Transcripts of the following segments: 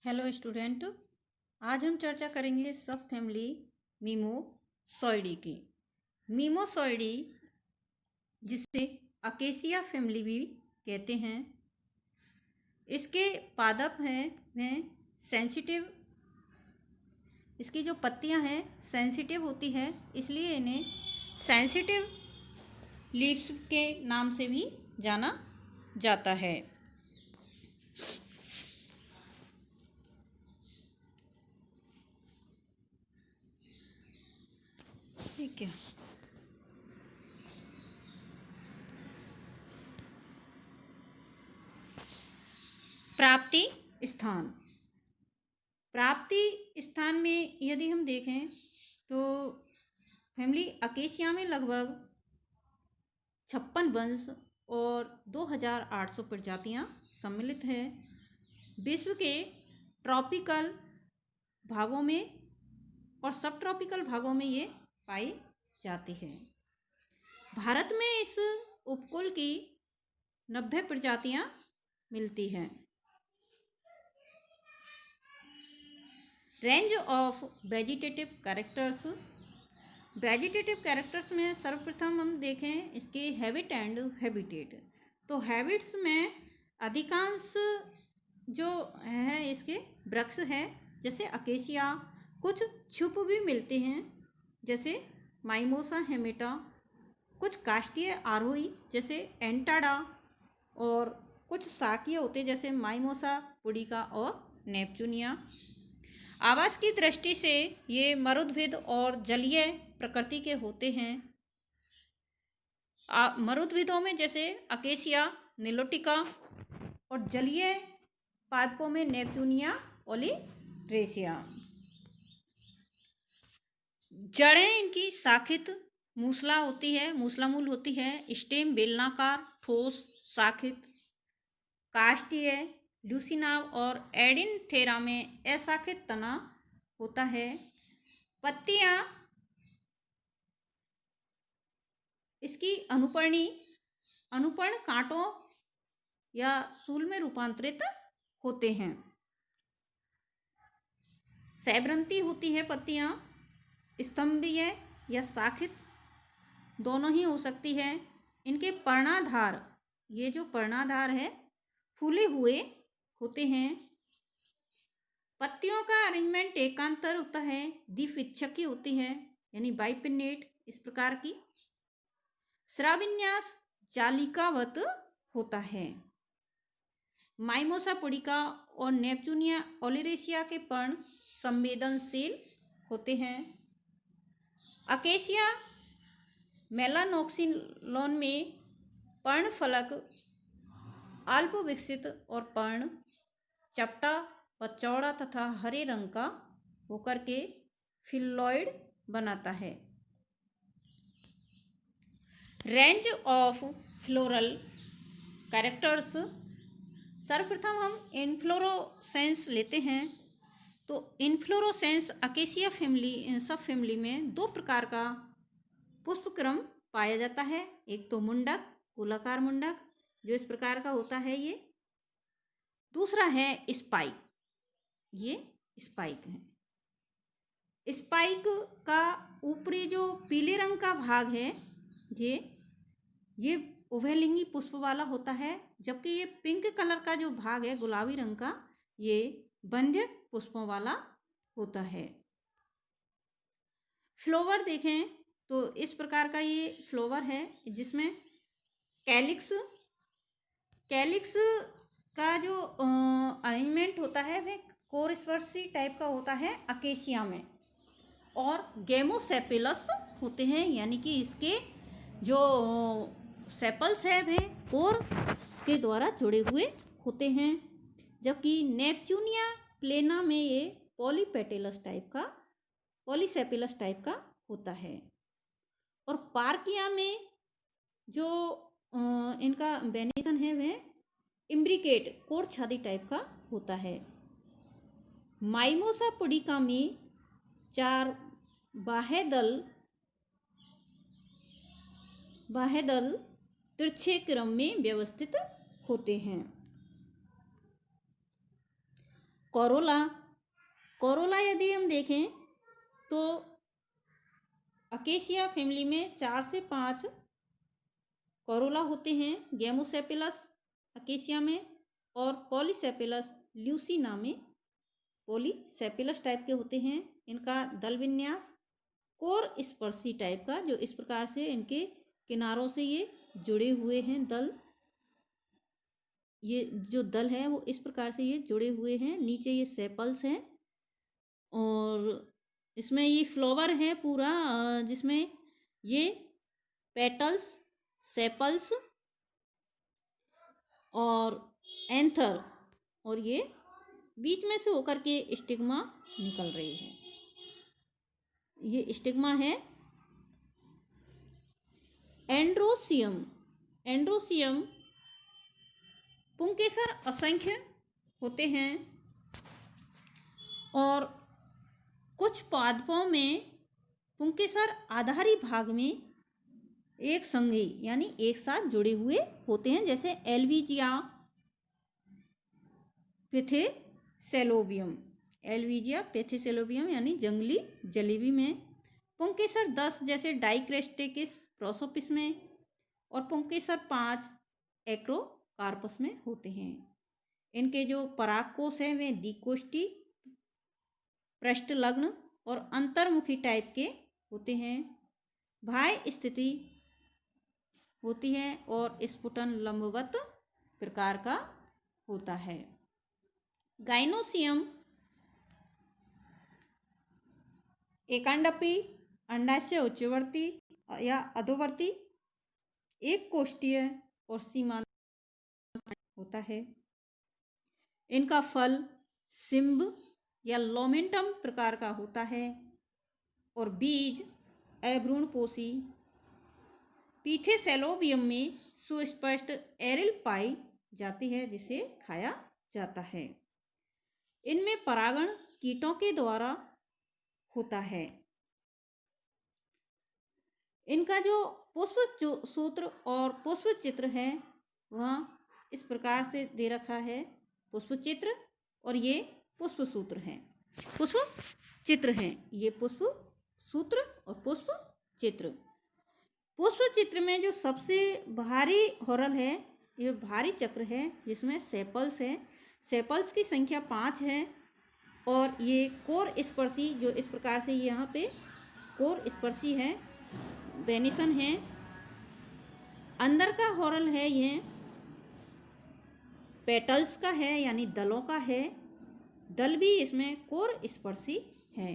Hello student. आज हम चर्चा करेंगे सब फैमिली मीमोसॉइडी की। मीमोसॉइडी जिसे अकेसिया फैमिली भी कहते हैं, इसके पादप हैं वह सेंसिटिव, इसकी जो पत्तियां हैं सेंसिटिव होती है, इसलिए इन्हें सेंसिटिव लीव्स के नाम से भी जाना जाता है। ठीक है। प्राप्ति स्थान। प्राप्ति स्थान में यदि हम देखें तो फैमिली अकेसिया में लगभग 56 वंश और 2800 प्रजातियां सम्मिलित हैं। विश्व के ट्रॉपिकल भागों में और सब ट्रॉपिकल भागों में ये पाई जाती है। भारत में इस उपकुल की 90 प्रजातियां मिलती हैं। Range of vegetative characters. Vegetative characters में सर्वप्रथम हम देखें इसके हैबिट एंड हैबिटेट। तो हैबिट्स में अधिकांश जो है इसके वृक्ष है, जैसे अकेसिया, कुछ छुप भी मिलते हैं जैसे माइमोसा हेमेटा, कुछ काष्ठीय आरोही जैसे एंटाडा, और कुछ शाकीय होते जैसे माइमोसा पुडिका और नेपचुनिया। आवास की दृष्टि से ये मरुद्भिद और जलीय प्रकृति के होते हैं। मरुद्भिदों में जैसे अकेसिया निलोटिका और जलीय पादपों में नेपचुनिया ओलिरेसिया। जड़ें इनकी शाखित मूसला होती है, मूसलामूल होती है। स्टेम बेलनाकार, ठोस, शाखित, काष्ठीय, ल्यूसिनाव और एडिनथेरा में अशाखित तना होता है। पत्तियां इसकी अनुपर्ण कांटों या सूल में रूपांतरित होते हैं। सैब्रंती होती है पत्तियां, स्तंभीय या शाखित दोनों ही हो सकती है। इनके पर्णाधार, ये जो पर्णाधार है फूले हुए होते हैं। पत्तियों का अरेंजमेंट एकांतर होता है, द्विपिच्छकी होती है यानी बाइपिन्नेट इस प्रकार की। श्राविन्यास जालिकावत होता है। माइमोसा पुडिका और नेपचुनिया ओलिरेसिया के पर्ण संवेदनशील होते हैं। अकेसिया मेलानोक्सिलोन में पर्ण फलक अल्प विकसित और पर्ण चपटा व चौड़ा तथा हरे रंग का होकर के फिल्लॉइड बनाता है। Range of floral characters. सर्वप्रथम हम इनफ्लोरोसेंस लेते हैं। तो इनफ्लोरोसेंस अकेसिया फैमिली सब फैमिली में दो प्रकार का पुष्पक्रम पाया जाता है। एक तो मुंडक, गोलाकार मुंडक जो इस प्रकार का होता है ये। दूसरा है स्पाइक, ये स्पाइक है। स्पाइक का ऊपरी जो पीले रंग का भाग है ये उभयलिंगी पुष्प वाला होता है, जबकि ये पिंक कलर का जो भाग है गुलाबी रंग का, ये बंध्य पुष्पों वाला होता है। फ्लोवर देखें तो इस प्रकार का ये फ्लोवर है जिसमें कैलिक्स का जो अरेंजमेंट होता है वह कोरस्पर्शी टाइप का होता है अकेसिया में, और गेमोसेपिलस होते हैं, यानी कि इसके जो सेपल्स है वह कोर के द्वारा जुड़े हुए होते हैं। जबकि नेपचुनिया प्लेना में ये पॉलीसेपिलस टाइप का होता है। और पार्किया में जो इनका वेनेशन है वह इम्ब्रिकेट कोर छादी टाइप का होता है। माइमोसा पुडिका में 4 बाह्य दल तिरछे क्रम में व्यवस्थित होते हैं। कोरोला, कोरोला यदि हम देखें तो अकेशिया फैमिली में 4 से 5 कोरोला होते हैं गेमोसेपिलस अकेशिया में, और पॉलीसेपिलस ल्यूसिना में पॉलीसेपिलस टाइप के होते हैं। इनका दल विन्यास कोर स्पर्शी टाइप का, जो इस प्रकार से इनके किनारों से ये जुड़े हुए हैं दल, ये जो दल है वो इस प्रकार से ये जुड़े हुए हैं। नीचे ये सेपल्स हैं और इसमें ये फ्लावर है पूरा, जिसमें ये पेटल्स, सेपल्स और एंथर, और ये बीच में से होकर के स्टिग्मा निकल रही है। ये स्टिग्मा है। एंड्रोसियम, एंड्रोसियम पुंकेसर असंख्य होते हैं और कुछ पादपों में पुंकेसर आधारी भाग में एक संगी यानी एक साथ जुड़े हुए होते हैं, जैसे एल्विजिया पेथेसेलोबियम, एल्विजिया पेथेसेलोबियम यानी जंगली जलेबी में, पुंकेसर 10 जैसे डाइक्रेस्टेकिस प्रोसोपिस में, और पुंकेसर 5 एक्रोकार्पस में होते हैं। इनके जो परागकोश हैं वे डिकोष्टी, पृष्ठलग्न और अंतर्मुखी टाइप के होते हैं। बाह्य स्थिति होती है और स्फुटन लंबवत प्रकार का होता है। गाइनोसियम एकांडपी, अंडाशय उच्चवर्ती या अधोवर्ती, एक कोष्ठीय और सीमांत होता है। इनका फल सिम्ब या लोमेंटम प्रकार का होता है और बीज अभ्रूणपोषी। पीथेसेलोबियम में सुस्पष्ट एरिल पाई जाती है जिसे खाया जाता है। इनमें परागण कीटों के द्वारा होता है। इनका जो पुष्प सूत्र और पुष्प चित्र है वह इस प्रकार से दे रखा है, पुष्प चित्र, और ये पुष्प सूत्र हैं, पुष्प चित्र हैं, ये पुष्प सूत्र और पुष्प चित्र। पुष्प चित्र में जो सबसे भारी हॉरल है, ये भारी चक्र है जिसमें सेपल्स है। सेपल्स की संख्या 5 है और ये कोर स्पर्शी, जो इस प्रकार से यहाँ पे कोर स्पर्शी है, बेनिसन है। अंदर का हॉरल है ये पेटल्स का है यानी दलों का है, दल भी इसमें कोर स्पर्शी है।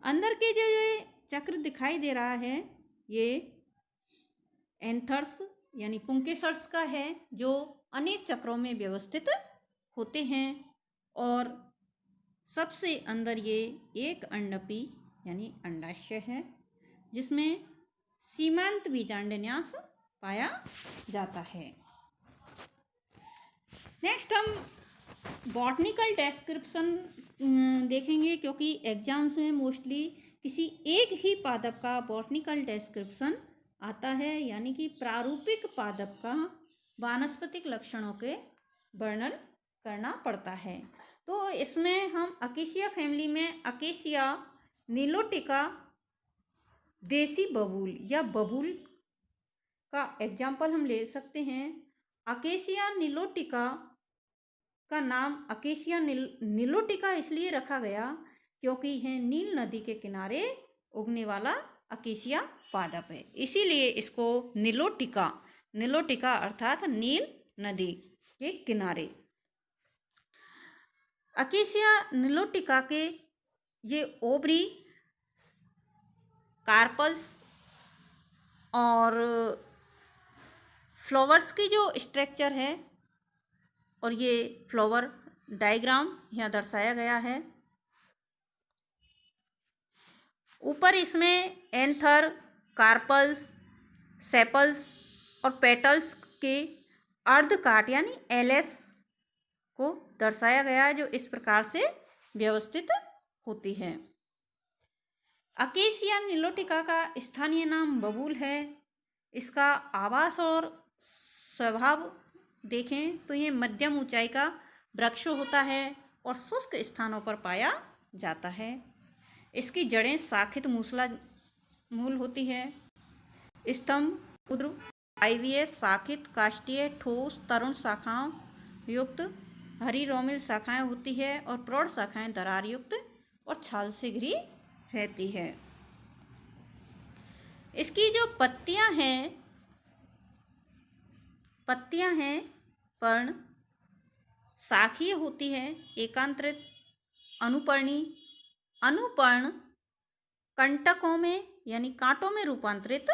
अंदर के जो ये चक्र दिखाई दे रहा है ये एंथर्स यानी पुंकेसर्स का है, जो अनेक चक्रों में व्यवस्थित होते हैं। और सबसे अंदर ये एक अंडपी यानी अंडाशय है जिसमें सीमांत बीजांडन्यास पाया जाता है। नेक्स्ट हम बॉटनिकल डिस्क्रिप्शन देखेंगे, क्योंकि एग्जाम्स में मोस्टली किसी एक ही पादप का बॉटनिकल डिस्क्रिप्शन आता है, यानी कि प्रारूपिक पादप का वानस्पतिक लक्षणों के वर्णन करना पड़ता है। तो इसमें हम अकेशिया फैमिली में अकेशिया नीलोटिका देसी बबूल या बबूल का एग्जाम्पल हम ले सकते हैं। अकेशिया नीलोटिका का नाम अकेशिया नीलोटिका इसलिए रखा गया क्योंकि यह नील नदी के किनारे उगने वाला अकेशिया पादप है, इसीलिए इसको नीलोटिका, नीलोटिका अर्थात नील नदी के किनारे। अकेशिया नीलोटिका के ये ओवरी, कार्पल्स और फ्लावर्स की जो स्ट्रक्चर है और ये फ्लावर डायग्राम यहाँ दर्शाया गया है। ऊपर इसमें एंथर, कार्पल्स, सेपल्स और पेटल्स के अर्धकाट यानी एलएस को दर्शाया गया है, जो इस प्रकार से व्यवस्थित होती है। अकेशिया नीलोटिका का स्थानीय नाम बबूल है। इसका आवास और स्वभाव देखें तो ये मध्यम ऊंचाई का वृक्ष होता है और शुष्क स्थानों पर पाया जाता है। इसकी जड़ें शाखित मूल होती है। स्तंभ ऊर्ध्व वायवीय शाखित काष्ठीय ठोस तरुण शाखाओं युक्त हरी रोमिल शाखाएं होती है और प्रौढ़ शाखाएं दरार युक्त और छाल से घिरी रहती है। इसकी जो पत्तियां हैं पर्ण शाखीय होती है, एकांतरित अनुपर्ण कंटकों में यानी कांटों में रूपांतरित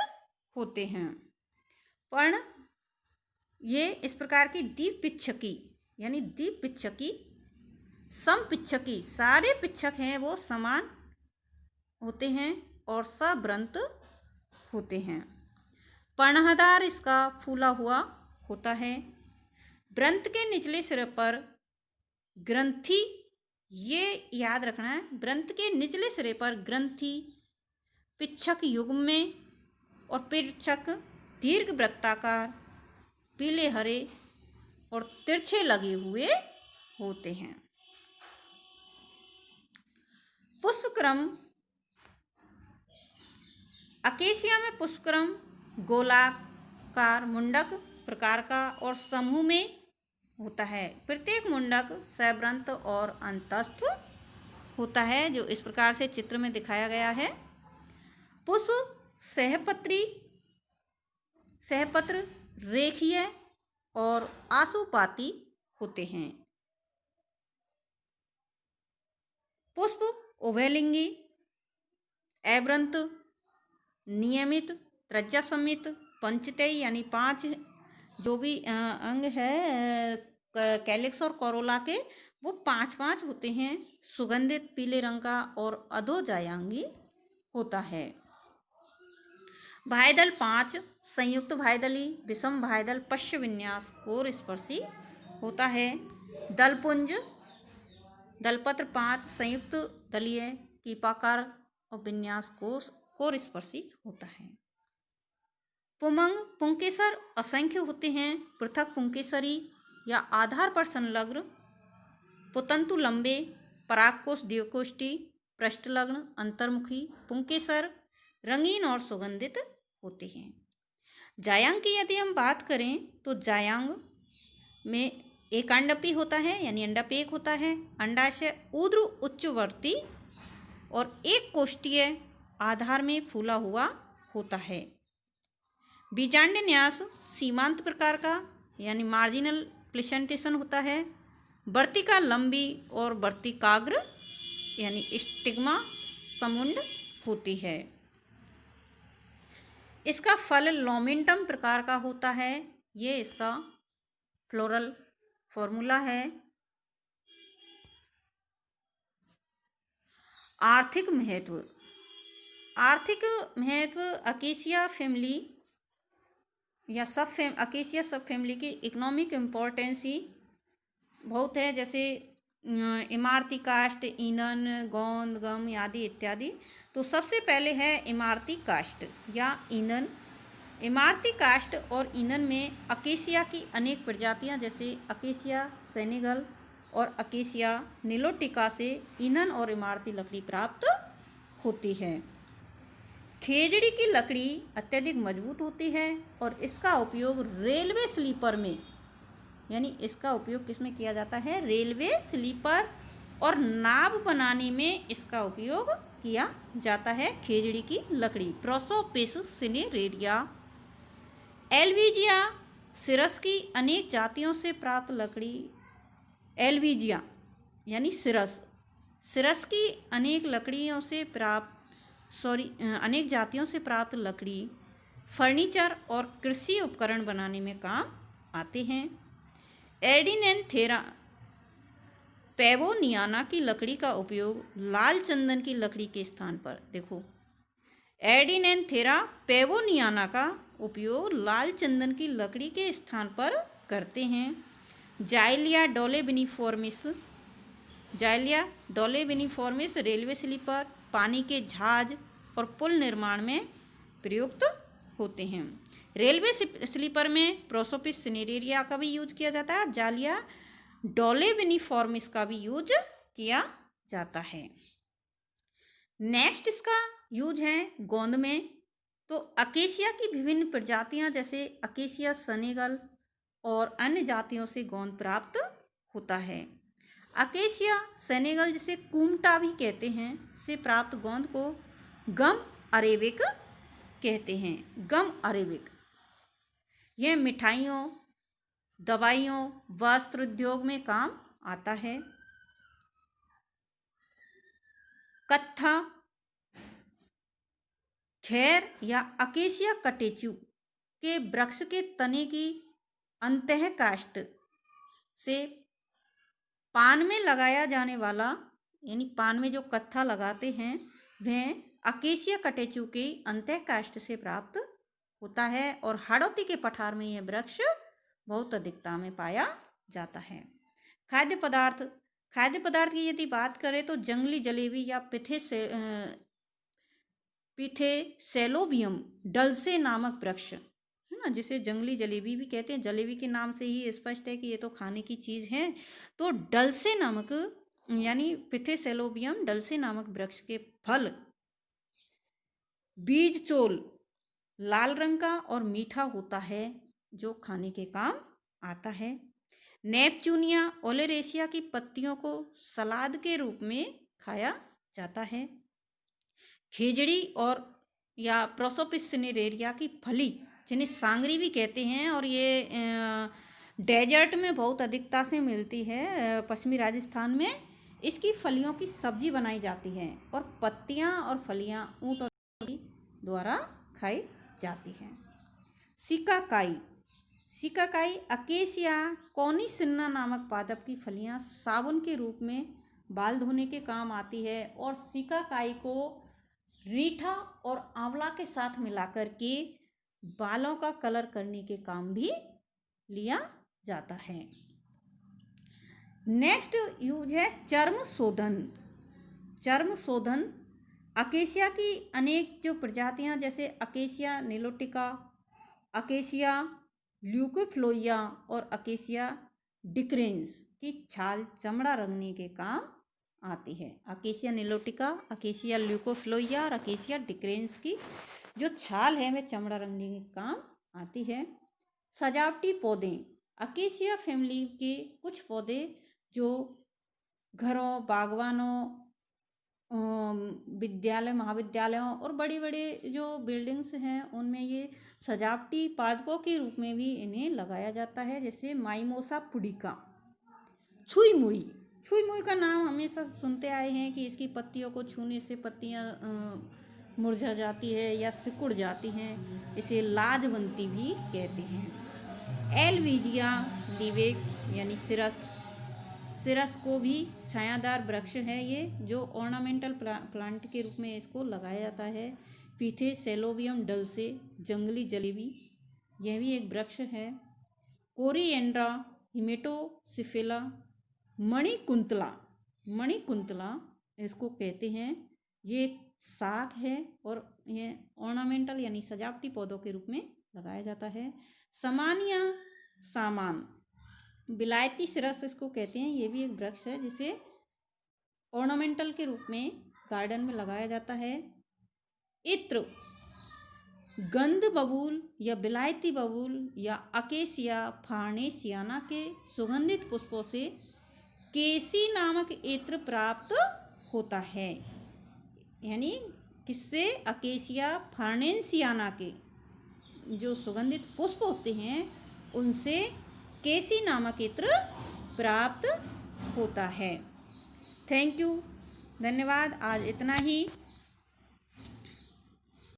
होते हैं। पर्ण ये इस प्रकार की द्विपिच्छकी यानी द्विपिच्छकी समपिच्छकी, सारे पिच्छक हैं वो समान होते हैं और सवृंत होते हैं। पर्णहाधार इसका फूला हुआ होता है। वृंत के निचले सिरे पर ग्रंथि, ये याद रखना है, वृंत के निचले सिरे पर ग्रंथि पिच्छक युग्म में और पिच्छक दीर्घ वृत्ताकार पीले हरे और तिरछे लगे हुए होते हैं। पुष्पक्रम अकेसिया में पुष्पक्रम गोलाकार मुंडक प्रकार का और समूह में होता है। प्रत्येक मुंडक सवृंत और अंतस्थ होता है, जो इस प्रकार से चित्र में दिखाया गया है। पुष्प सहपत्र रेखीय और आशुपाती होते हैं। पुष्प उभयलिंगी, अवृंत, नियमित, त्रिज्या समित, पंचतयी यानी 5 जो भी अंग है कैलिक्स और कोरोला के वो 5 होते हैं। सुगंधित पीले रंग का और अधोजायांगी होता है। भाईदल 5 संयुक्त भाईदली, विषम भाईदल पश्य विन्यास कोर स्पर्शी होता है। दलपुंज दलपत्र 5 संयुक्त दलीय कीपाकार और विन्यास कोर स्पर्शी होता है। पुमंग पुंकेसर असंख्य होते हैं। पृथक पुंकेसरी या आधार पर संलग्न पुतंतु लंबे परागकोश द्विकोष्ठी पृष्ठलग्न अंतर्मुखी पुंकेसर रंगीन और सुगंधित होते हैं। जायांग की यदि हम बात करें तो जायांग में एक अंडपी होता है यानी अंडापेक होता है। अंडाशय ऊर्ध्व उच्चवर्ती और एक कोष्ठीय आधार में फूला हुआ होता है। बीजांड न्यास सीमांत प्रकार का यानी मार्जिनल प्लेसेंटेशन होता है। वर्तिका लंबी और वर्तिकाग्र यानी स्टिग्मा समुंड होती है। इसका फल लोमेंटम प्रकार का होता है। ये इसका फ्लोरल फॉर्मूला है। आर्थिक महत्व अकेसिया फैमिली या अकेसिया सब फैमिली की इकोनॉमिक इम्पोर्टेंस ही बहुत है, जैसे इमारती काष्ठ, ईंधन, गोंद, गम आदि इत्यादि। तो सबसे पहले है इमारती काष्ठ या ईंधन। इमारती काष्ठ और ईंधन में अकेसिया की अनेक प्रजातियां जैसे अकेसिया सेनेगल और अकेसिया निलोटिका से ईंधन और इमारती लकड़ी प्राप्त होती है। खेजड़ी की लकड़ी अत्यधिक मजबूत होती है और इसका उपयोग रेलवे स्लीपर में यानी इसका उपयोग किसमें किया जाता है? रेलवे स्लीपर और नाव बनाने में इसका उपयोग किया जाता है। खेजड़ी की लकड़ी प्रोसोपिस सिनेरेरिया। एल्विजिया सिरस की अनेक जातियों से प्राप्त लकड़ी। एल्विजिया यानी सिरस की अनेक जातियों से प्राप्त लकड़ी फर्नीचर और कृषि उपकरण बनाने में काम आते हैं। एर्डिनेंथेरा पेवोनियाना की लकड़ी का उपयोग लाल चंदन की लकड़ी के स्थान पर, देखो एर्डिनेंथेरा पेवोनियाना का उपयोग लाल चंदन की लकड़ी के स्थान पर करते हैं। जाइलिया डोलेबिनिफॉर्मिस रेलवे स्लीपर, पानी के जहाज और पुल निर्माण में प्रयुक्त होते हैं। रेलवे स्लीपर में प्रोसोपिस सिनेरेरिया का भी यूज किया जाता है और जालिया डोलेविनिफॉर्मिस का भी यूज किया जाता है। नेक्स्ट इसका यूज है गोंद में। तो अकेसिया की विभिन्न प्रजातियां जैसे अकेसिया सेनेगल और अन्य जातियों से गोंद प्राप्त होता है। अकेसिया सेनेगल, जिसे कुमटा भी कहते हैं, से प्राप्त गोंद को गम अरेबिक कहते हैं। गम अरेबिक यह मिठाइयों, दवाइयों, वस्त्र उद्योग में काम आता है। कत्था, खैर या अकेसिया कटेचु के वृक्ष के तने की अंतः काष्ठ से पान में लगाया जाने वाला, यानी पान में जो कत्था लगाते हैं, वह अकेसिया कटेचु के अंतः काष्ठ से प्राप्त होता है और हाड़ौती के पठार में यह वृक्ष बहुत अधिकता में पाया जाता है। खाद्य पदार्थ की यदि बात करें तो जंगली जलेबी या पिथेसेलोबियम डल्से नामक वृक्ष है ना, जिसे जंगली जलेबी भी कहते हैं। जलेबी के नाम से ही स्पष्ट है कि ये तो खाने की चीज़ है। तो डल्से नामक, यानी पिथेसेलोबियम डल्से नामक वृक्ष के फल बीज चोल लाल रंग का और मीठा होता है, जो खाने के काम आता है। नेपचूनिया ओलेरेसिया की पत्तियों को सलाद के रूप में खाया जाता है। खेजड़ी और या प्रोसोपिस सिनेरेरिया की फली, जिन्हें सांगरी भी कहते हैं, और ये डेजर्ट में बहुत अधिकता से मिलती है, पश्चिमी राजस्थान में। इसकी फलियों की सब्जी बनाई जाती है और पत्तियां और फलियां ऊंट और द्वारा खाई जाती हैं। सिकाकाई अकेसिया कॉनिसिन्ना नामक पादप की फलियां साबुन के रूप में बाल धोने के काम आती है और सिकाकाई को रीठा और आंवला के साथ मिलाकर के बालों का कलर करने के काम भी लिया जाता है। नेक्स्ट यूज है चर्म शोधन। अकेसिया की अनेक जो प्रजातियां जैसे अकेसिया निलोटिका, अकेसिया ल्यूकोफ्लोइया और अकेसिया डिक्रेंस की छाल चमड़ा रंगने के काम आती है। अकेसिया निलोटिका, अकेसिया ल्यूकोफ्लोइया और अकेसिया डिक्रेंस की जो छाल है वह चमड़ा रंगने के काम आती है। सजावटी पौधे, अकेसिया फैमिली के कुछ पौधे जो घरों, बागवानों, विद्यालय, महाविद्यालयों और बड़ी बड़ी जो बिल्डिंग्स हैं उनमें ये सजावटी पादपों के रूप में भी इन्हें लगाया जाता है। जैसे माइमोसा पुडिका, छुई मुई का नाम हमेशा सुनते आए हैं कि इसकी पत्तियों को छूने से पत्तियां मुरझा जाती है या सिकुड़ जाती हैं। इसे लाजवंती भी कहते हैं। एलविजिया लिवेक यानी सिरस को भी छायादार वृक्ष है ये, जो ऑर्नामेंटल प्लांट के रूप में इसको लगाया जाता है। पिथेसेलोबियम डल्से जंगली जलेबी, यह भी एक वृक्ष है। कोरिएंड्रा हिमेटोसिफेला, मणिकुंतला इसको कहते हैं, ये एक साग है और यह ऑर्नामेंटल यानी सजावटी पौधों के रूप में लगाया जाता है। सामान विलायती सिरस इसको कहते हैं, ये भी एक वृक्ष है जिसे ऑर्नामेंटल के रूप में गार्डन में लगाया जाता है। इत्र गंध बबूल या विलायती बबूल या अकेसिया फार्नेसियाना के सुगंधित पुष्पों से केसी नामक इत्र प्राप्त होता है। यानी किससे? अकेसिया फार्नेसियाना के जो सुगंधित पुष्प होते हैं उनसे केसी नामक इत्र प्राप्त होता है। थैंक यू, धन्यवाद। आज इतना ही।